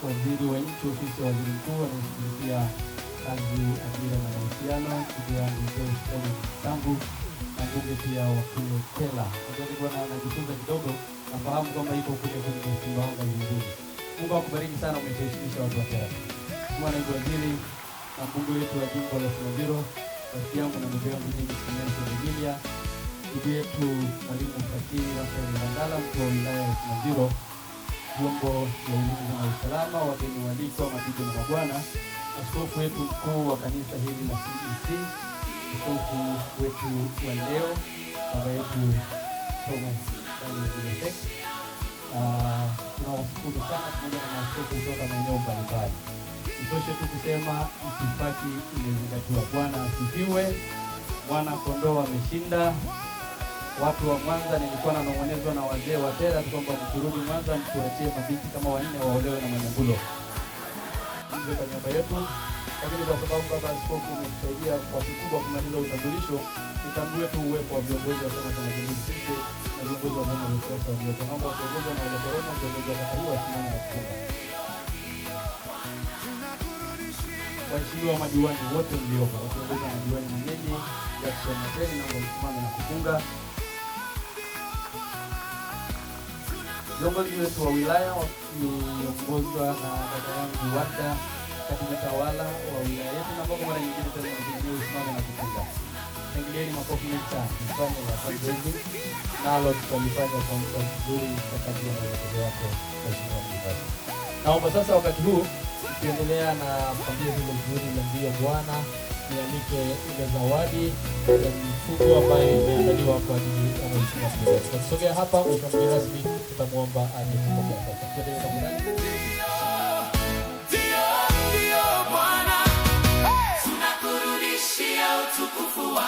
waziri wa nchi ofisi ya waziri mkuu anayeshughulikia kazi, ajira na mahusiano, ndugu yangu Tangu na mbunge pia wa Kela. Nilikuwa najifunza kidogo, nafahamu kwamba iko kwenye Sumbawanga vizuri. Mungu akubariki sana, umeheshimisha watu wa Kela. Kwa naibu waziri na mbunge wetu wa jimbo la Sinobiro, rafiki yangu na ndugu yangu nyingi Simenso Emilia, ndugu yetu mwalimu Fakiri Rafael Ndala, mkuu wa wilaya ya Sinobiro, vyombo vya ulinzi na usalama, wageni walikwa, mabibi na mabwana, askofu wetu mkuu wa kanisa hili la CEC, askofu wetu wa leo, baba yetu Thomas Daniel. Tunawashukuru sana pamoja na maaskofu kutoka maeneo mbalimbali. Itoshe tu kusema itifaki imezingatiwa. Bwana asifiwe. Mwana kondoo ameshinda. Watu wa Mwanza, nilikuwa nanong'onezwa na wazee wa Tera kwamba mkirudi Mwanza mtuachie mabinti kama 4 waolewe na Manyambulo. Ndio kwa niaba yetu, lakini kwa sababu baba askofu umetusaidia kwa kikubwa kumaliza utambulisho, nitambue tu uwepo wa viongozi wa Chama cha Mapinduzi sisi na viongozi wa vyama vya siasa waliopo. Naomba viongozi na wale korona, viongozi wa katiba wasimame na kufunga. Waheshimiwa madiwani wote mliopo, viongozi wa madiwani mwenyeji ya kusema tena, naomba msimame na kufunga. Viongozi wetu wa wilaya wakiongozwa na dada yangu Wanda, katibu tawala wa wilaya yetu, na mbona mara nyingine tena tunajua usimame na kufunga. Ngilieni makofi mengi sana. Mfano wa kazi nalo tutalifanya kwa mtu mzuri wakati wa maelekezo yako mheshimiwa mwenyekiti. Naomba sasa wakati huu tukiendelea na familia hilo nzuri la ndio Bwana, nialike ile zawadi ya mifugo ambayo imeandaliwa kwa ajili ya mheshimiwa mwenyekiti. Tusogea hapa, mheshimiwa rasmi tutamuomba aje kupokea sasa. Tuendelee na mradi.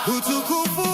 Utukufu